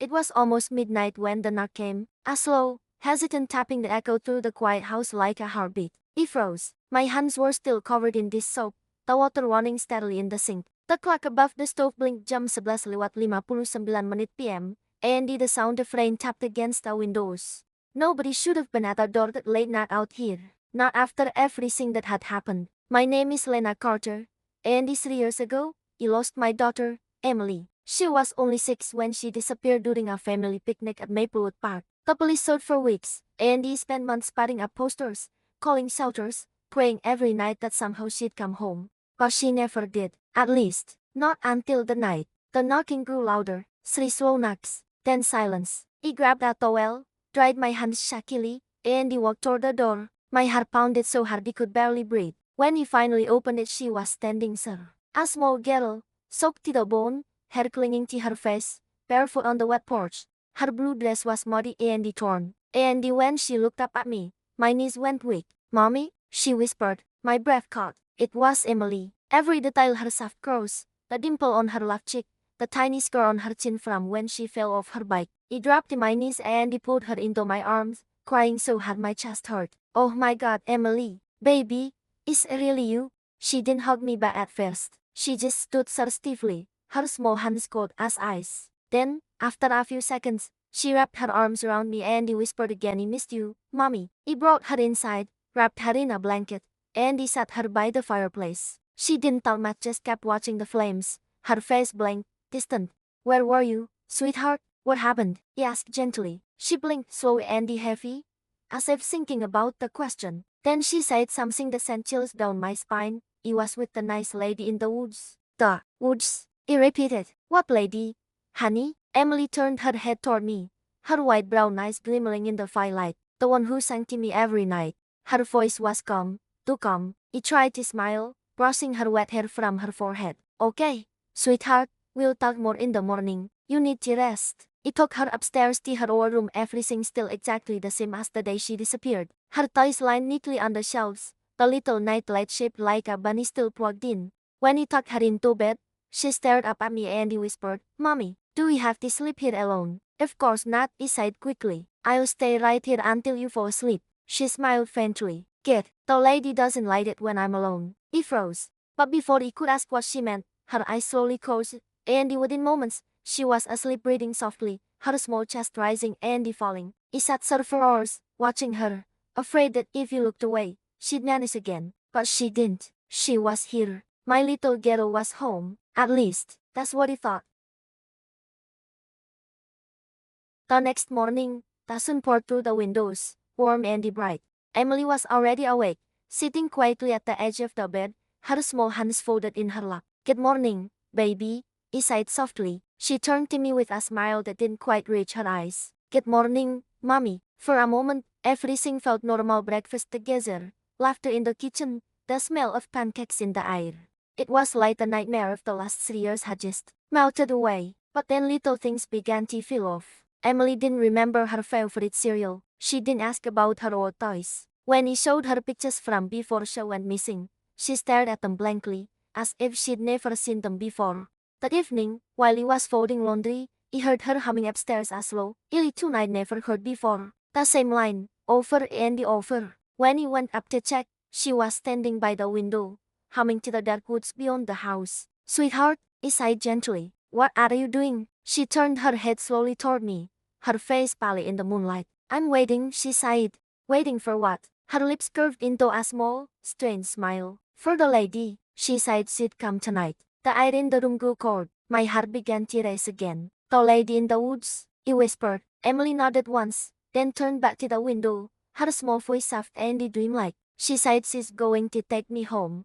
It was almost midnight when the knock came, a slow, hesitant tapping that echoed through the quiet house like a heartbeat. I froze. My hands were still covered in dish soap, the water running steadily in the sink. The clock above the stove blinked jam 11:59 PM, and the sound of rain tapped against the windows. Nobody should have been at our door that late night out here. Not after everything that had happened. My name is Lena Carter, and 3 years ago, I lost my daughter, Emily. She was only 6 when she disappeared during a family picnic at Maplewood Park. The police sought for weeks, and I spent months putting up posters, calling shelters, praying every night that somehow she'd come home. But she never did. At least, not until the night. The knocking grew louder, 3 slow knocks, then silence. I grabbed a towel, dried my hands shakily, and I walked toward the door. My heart pounded so hard I could barely breathe. When he finally opened it, she was standing there. A small girl, soaked to the bone, hair clinging to her face, barefoot on the wet porch. Her blue dress was muddy and torn. And when she looked up at me, my knees went weak. "Mommy," she whispered. My breath caught. It was Emily. Every detail, her soft curls, the dimple on her left cheek, the tiny scar on her chin from when she fell off her bike. I dropped to my knees and I pulled her into my arms, crying so hard my chest hurt. "Oh my God, Emily, baby, is it really you?" She didn't hug me back at first. She just stood there stiffly, her small hands cold as ice. Then, after a few seconds, she wrapped her arms around me and I whispered again, "I missed you, Mommy." I brought her inside, wrapped her in a blanket, and I sat her by the fireplace. She didn't talk much, just kept watching the flames, her face blank, distant. "Where were you, sweetheart? What happened?" I asked gently. She blinked slowly and heavy, as if thinking about the question. Then she said something that sent chills down my spine. "I was with the nice lady in the woods." "The woods?" I repeated. "What lady, honey?" Emily turned her head toward me, her wide brown eyes glimmering in the firelight. "The one who sang to me every night." Her voice was calm, too calm. I tried to smile, brushing her wet hair from her forehead. "Okay, sweetheart, we'll talk more in the morning. You need to rest." I took her upstairs to her old room, everything still exactly the same as the day she disappeared. Her toys lined neatly on the shelves, the little nightlight shaped like a bunny still plugged in. When I tucked her into bed, she stared up at me and whispered, "Mommy, do we have to sleep here alone?" "Of course not," I said quickly. "I'll stay right here until you fall asleep." She smiled faintly. "Kid, the lady doesn't like it when I'm alone." I froze. But before I could ask what she meant, her eyes slowly closed, and within moments, she was asleep, breathing softly, her small chest rising and falling. I sat there for hours, watching her, afraid that if I looked away, she'd vanish again. But she didn't. She was here. My little girl was home. At least, that's what I thought. The next morning, the sun poured through the windows, warm and bright. Emily was already awake, sitting quietly at the edge of the bed, her small hands folded in her lap. "Good morning, baby," I sighed softly. She turned to me with a smile that didn't quite reach her eyes. "Good morning, Mommy." For a moment, everything felt normal: breakfast together, laughter in the kitchen, the smell of pancakes in the air. It was like the nightmare of the last 3 years had just melted away. But then little things began to feel off. Emily didn't remember her favorite cereal. She didn't ask about her old toys. When he showed her pictures from before she went missing, she stared at them blankly, as if she'd never seen them before. That evening, while he was folding laundry, he heard her humming upstairs a slow, illy tune I'd never heard before. The same line, over and over. When he went up to check, she was standing by the window, humming to the dark woods beyond the house. "Sweetheart," I sighed gently. "What are you doing?" She turned her head slowly toward me, her face pale in the moonlight. "I'm waiting," she sighed. "Waiting for what?" Her lips curved into a small, strange smile. "For the lady," she said, "she'd come tonight." The air in the room grew cold. My heart began to race again. "The lady in the woods?" I whispered. Emily nodded once, then turned back to the window, her small voice soft and dreamlike. She said she's going to take me home.